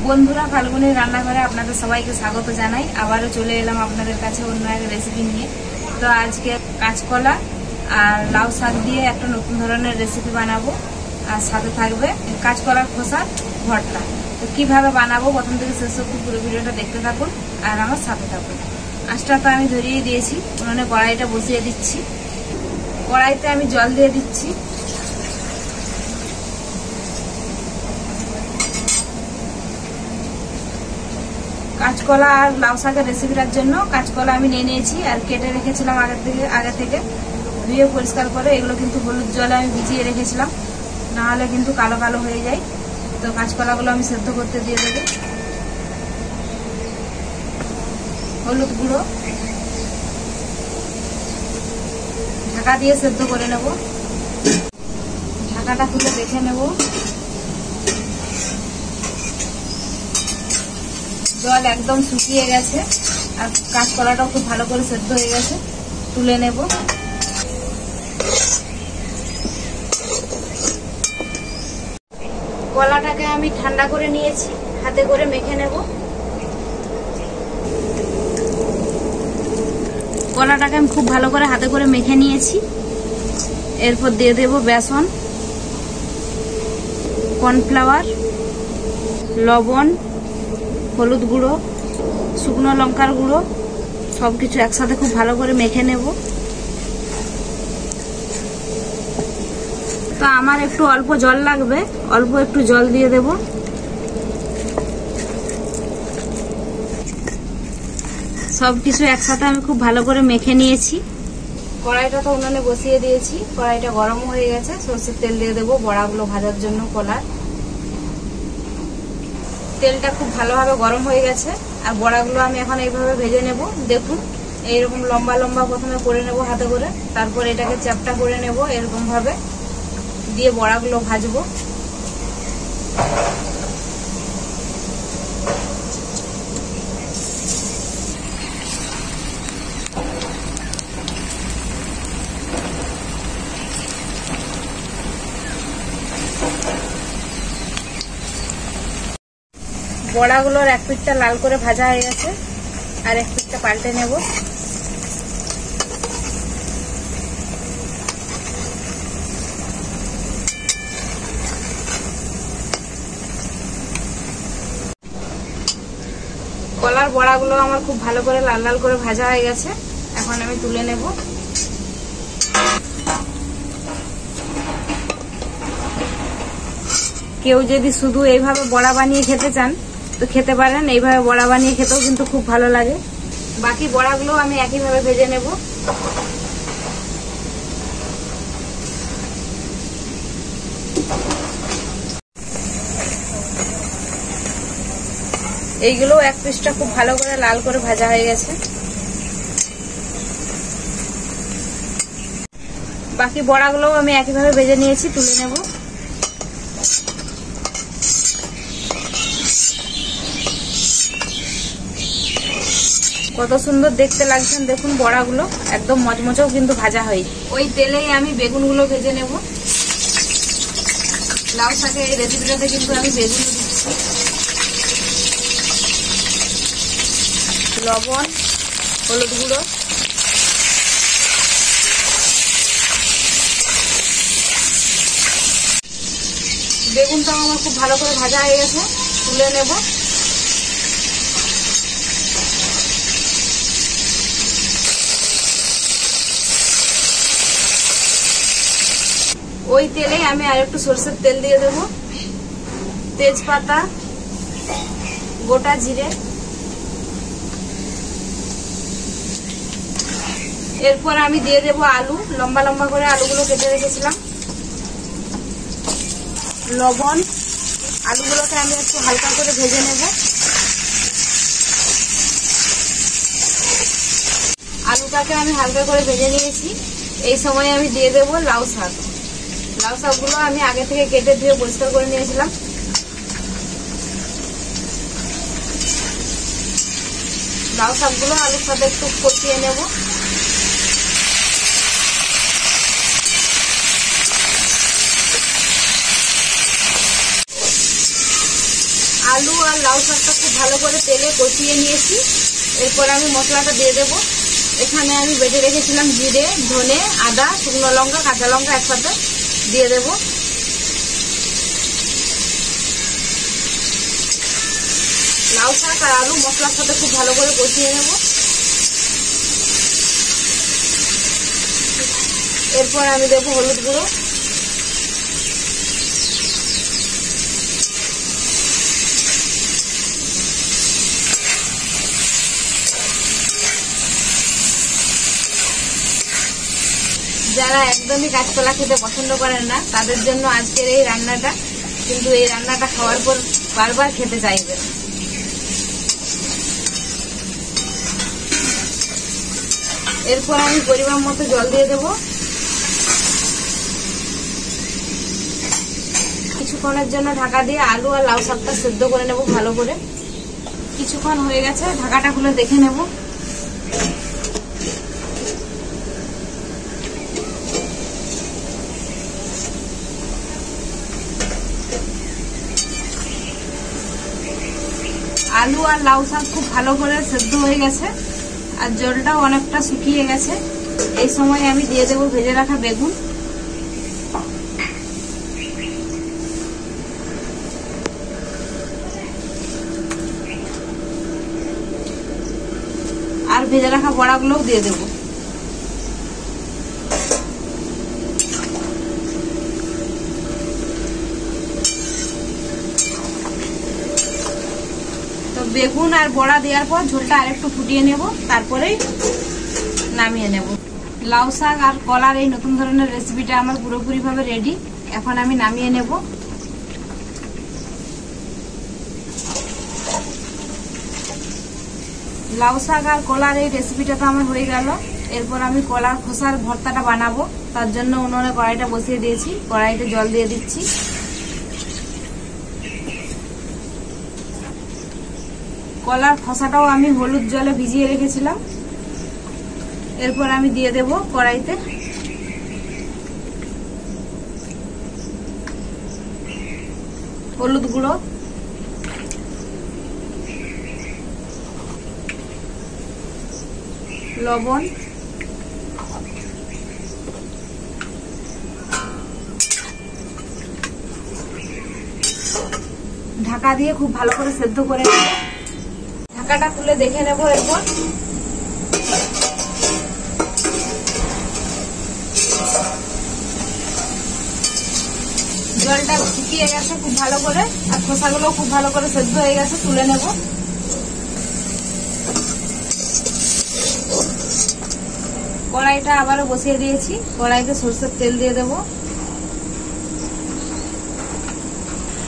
বন্ধুরা, ফাল্গুনের রান্নাঘরে আপনাদের সবাইকে স্বাগত জানাই। আবারও চলে এলাম আপনাদের কাছে অন্য এক রেসিপি নিয়ে। তো আজকে কাঁচকলা আর লাউ শাক দিয়ে একটা নতুন ধরনের রেসিপি বানাবো, আর সাথে থাকবে কাঁচকলার খোসার ভর্তা। তো কিভাবে বানাবো প্রথম থেকে শেষ অবধি পুরো ভিডিওটা দেখতে থাকুন আর আমার সাথে থাকুন। আঁচটা তো আমি ধরিয়ে দিয়েছি, উনুনে কড়াইটা বসিয়ে দিচ্ছি। কড়াইতে আমি জল দিয়ে দিচ্ছি। কাঁচকলা আর লাউ শাকের রেসিপিটার জন্য কাঁচকলা আমি নিয়ে নিয়েছি আর কেটে রেখেছিলাম আগে থেকে ধুয়ে পরিষ্কার করে। এগুলো কিন্তু হলুদ জলে আমি ভিজিয়ে রেখেছিলাম, না হলে কিন্তু কালো কালো হয়ে যায়। তো কাঁচকলাগুলো আমি সেদ্ধ করতে দিয়ে দেবো। হলুদ গুঁড়ো, ঢাকা দিয়ে সেদ্ধ করে নেব। ঢাকাটা খুলে দেখে নেব, জল একদম শুকিয়ে গেছে আর কাঁচকলাটাও খুব ভালো করে সেদ্ধ হয়ে গেছে। তুলে নেব। কলাটাকে আমি ঠান্ডা করে নিয়েছি, হাতে করে মেখে নেব। কলাটাকে আমি খুব ভালো করে হাতে করে মেখে নিয়েছি। এরপর দিয়ে দেব বেসন, কর্নফ্লাওয়ার, লবণ, হলুদ গুঁড়ো, শুকনো লঙ্কার গুঁড়ো, সবকিছু একসাথে খুব ভালো করে মেখে নেব। তো আমার একটু অল্প জল লাগবে, অল্প একটু জল দিয়ে দেব। সবকিছু একসাথে আমি খুব ভালো করে মেখে নিয়েছি। কড়াইটা তো উনুনে বসিয়ে দিয়েছি, কড়াইটা গরম হয়ে গেছে। সরষের তেল দিয়ে দেবো বড়াগুলো ভাজার জন্য। কলার তেলটা খুব ভালোভাবে গরম হয়ে গেছে আর বড়াগুলো আমি এখন এইভাবে ভেজে নেব। দেখুন, এইরকম লম্বা লম্বা প্রথমে করে নেব হাতে করে, তারপর এটাকে চ্যাপটা করে নেব। এরকম ভাবে দিয়ে বড়াগুলো ভাজবো। বড়াগুলোর এক পিঠটা লাল করে ভাজা হয়ে গেছে আর এক পিঠটা পাল্টে নেব। কলার বড়াগুলো আমার খুব ভালো করে লাল লাল করে ভাজা হয়ে গেছে। এখন আমি তুলে নেব। কেউ যদি শুধু এইভাবে বড়া বানিয়ে খেতে চান তো খেতে পারেন, এইভাবে বড়া বানিয়ে খেতেও কিন্তু খুব ভালো লাগে। বাকি বড়াগুলো আমি একইভাবে ভেজে নেব। এইগুলো এক পিসটা খুব ভালো করে লাল করে ভাজা হয়ে গেছে। বাকি বড়াগুলোও আমি একইভাবে ভেজে নিয়েছি, তুলে নেব। কত সুন্দর দেখতে লাগছেন দেখুন বড়াগুলো, একদম মচমচেও কিন্তু ভাজা হয়। ওই তেলেই আমি বেগুনগুলো ভেজে নেব। লাউ শাকের এই রেসিপিটাতে কিন্তু আমি বেগুন দিচ্ছি। লবণ, হলুদ গুঁড়ো, বেগুনটাও আমার খুব ভালো করে ভাজা হয়ে গেছে, তুলে নেব। ওই তেলে আমি আর একটু সরষের তেল দিয়ে দেব, তেজপাতা, গোটা জিরে। এরপর আমি দিয়ে দেব আলু, লম্বা লম্বা করে আলুগুলো কেটে রেখেছিলাম। লবণ, আলুগুলোকে আমি একটু হালকা করে ভেজে নেব। আলুটাকে আমি হালকা করে ভেজে নিয়েছি। এই সময় আমি দিয়ে দেব লাউ শাক। লাউ শাকগুলো আমি আগে থেকে কেটে ধুয়ে পরিষ্কার করে নিয়েছিলাম। লাউ শাকগুলো আলুর সাথে একটু কষিয়ে নেব। আলু আর আর লাউ শাকটা খুব ভালো করে তেলে কষিয়ে নিয়েছি। এরপর আমি মশলাটা দিয়ে দেব। এখানে আমি বেটে রেখেছিলাম জিরে, ধনে, আদা, শুকনো লঙ্কা, কাঁচা লঙ্কা একসাথে দিয়ে দেব। লাউ শাক আর আলু মশলার সাথে খুব ভালো করে কষিয়ে নেব। এরপর আমি দেবো হলুদ গুঁড়ো, যারা একদমই কাঁচকলা খেতে পছন্দ করেন না তাদের জন্য আজকের এই রান্নাটা, কিন্তু এই রান্নাটা খাওয়ার পর বারবার খেতে চাইবেন। এরপর আমি পরিমাণ মতো জল দিয়ে দেব। কিছুক্ষণের জন্য ঢাকা দিয়ে আলু আর লাউ শাকটা সেদ্ধ করে নেব ভালো করে। কিছুক্ষণ হয়ে গেছে, ঢাকাটা খুলে দেখে নেব। আলু আর লাউ শাক খুব ভালো করে সেদ্ধ হয়ে গেছে আর জলটাও অনেকটা শুকিয়ে গেছে। এই সময় আমি দিয়ে দেবো ভেজে রাখা বেগুন। আর ভেজে রাখা বড়াগুলোও দিয়ে দেবো। বেগুন আর বড়া দেওয়ার পর ঝোলটা আরেকটু ফুটিয়ে নেব, তারপরেই নামিয়ে নেব। লাউ শাক আর কলার এই নতুন ধরনের রেসিপিটা আমার পুরোপুরি ভাবে রেডি। এখন আমি নামিয়ে নেব। লাউ শাক আর কলার এই রেসিপিটা তো আমার হয়ে গেল। এরপর আমি কলার খোসার ভর্তাটা বানাবো, তার জন্য উনুনে কড়াইটা বসিয়ে দিয়েছি। কড়াইতে জল দিয়ে দিচ্ছি। কলার খোসাটাও আমি হলুদ জলে ভিজিয়ে রেখেছিলাম। এরপর আমি দিয়ে দেব কড়াইতে। হলুদ গুঁড়ো, লবণ, ঢাকা দিয়ে খুব ভালো করে সেদ্ধ করে নেব। ঢাকাটা তুলে দেখে নেব। এরপর জলটা শুকিয়ে গেছে খুব ভালো করে আর খোসাগুলো খুব ভালো করে সেদ্ধ হয়ে গেছে, তুলে নেব। কড়াইটা আবারও বসিয়ে দিয়েছি। কড়াইতে সরষের তেল দিয়ে দেব।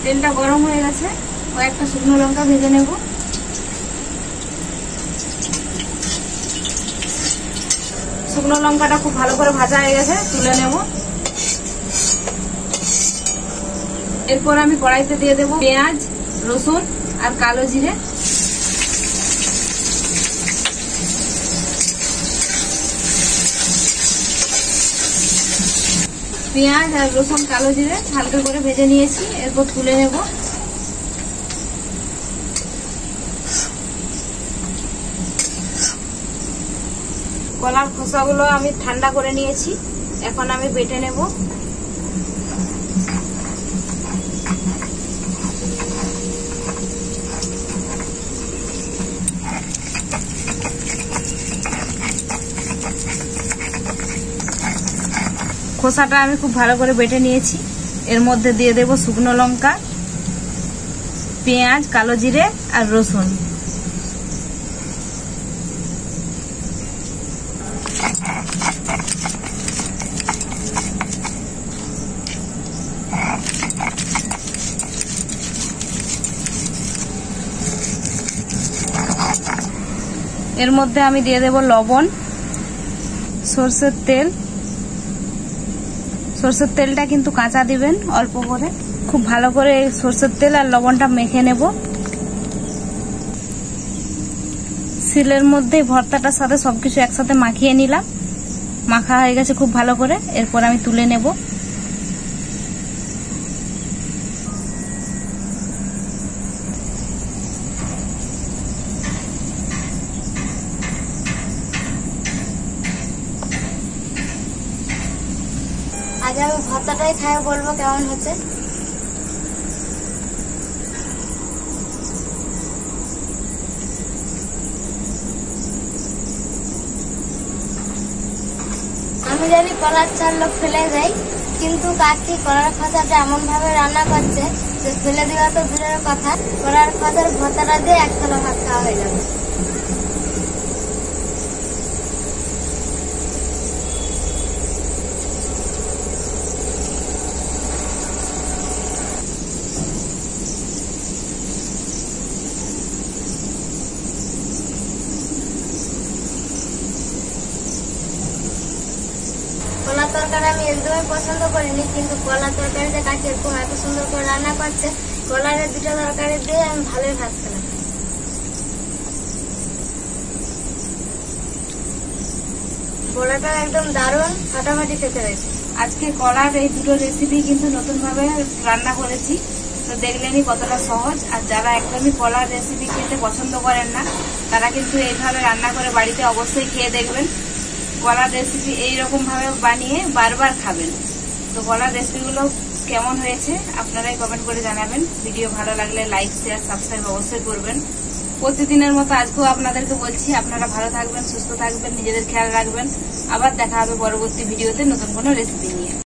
তেলটা গরম হয়ে গেছে, কয়েকটা শুকনো লঙ্কা ভেজে নেব। শুকনো লঙ্কাটা খুব ভালো করে ভাজা হয়ে গেছে, তুলে নেব। এরপর আমি কড়াইতে দিয়ে দেব পেঁয়াজ, রসুন আর কালো জিরে। পেঁয়াজ আর রসুন, কালো জিরে হালকা করে ভেজে নিয়েছি। এরপর তুলে নেব। কলার খোসাগুলো আমি ঠান্ডা করে নিয়েছি, এখন আমি বেটে নেব। খোসাটা আমি খুব ভালো করে বেটে নিয়েছি। এর মধ্যে দিয়ে দেব শুকনো লঙ্কা, পেঁয়াজ, কালো জিরে আর রসুন। এর মধ্যে আমি দিয়ে দেব লবণ, সরষের তেল। সরষের তেলটা কিন্তু কাঁচা দিবেন, অল্প করে। খুব ভালো করে সরষের তেল আর লবণটা মেখে নেব। শিলের মধ্যে ভর্তাটার সাথে সবকিছু একসাথে মাখিয়ে নিলাম। মাখা হয়ে গেছে খুব ভালো করে। এরপর আমি তুলে নেব। আগে আমি ভর্তাটাই খাই, বলবো কেমন হচ্ছে। আমি জানি কলার চাল লোক ফেলে দেয়, কিন্তু কাকি কলার খোসাটা এমন ভাবে রান্না করছে যে ফেলে দেওয়া তো দূরের কথা, কলার খোসার ভর্তাটা দিয়ে এক থালা ভাত খাওয়া হয়ে যাবে। কলার তরকারি আমি একদমই পছন্দ করিনি, কিন্তু কলার তরকারিটা কাকি এরকম এত সুন্দর করে রান্না করছে, কলারের দুটো তরকারি দিয়ে আমি ভালোই ভাত খেলাম। বড়াটা একদম দারুণ ফাটাফাটি খেতে হয়েছে। আজকে কলার এই দুটো রেসিপি কিন্তু নতুন ভাবে রান্না করেছি, তো দেখলেনই কতটা সহজ। আর যারা একদমই কলার রেসিপি খেতে পছন্দ করেন না, তারা কিন্তু এইভাবে রান্না করে বাড়িতে অবশ্যই খেয়ে দেখবেন। কলার রেসিপি এইরকম ভাবে বানিয়ে বারবার খাবেন। তো কলার রেসিপিগুলো কেমন হয়েছে আপনারাই কমেন্ট করে জানাবেন। ভিডিও ভালো লাগলে লাইক, শেয়ার, সাবস্ক্রাইব অবশ্যই করবেন। প্রতিদিনের মতো আজকেও আপনাদেরকে বলছি, আপনারা ভালো থাকবেন, সুস্থ থাকবেন, নিজেদের খেয়াল রাখবেন। আবার দেখা হবে পরবর্তী ভিডিওতে নতুন কোনো রেসিপি নিয়ে।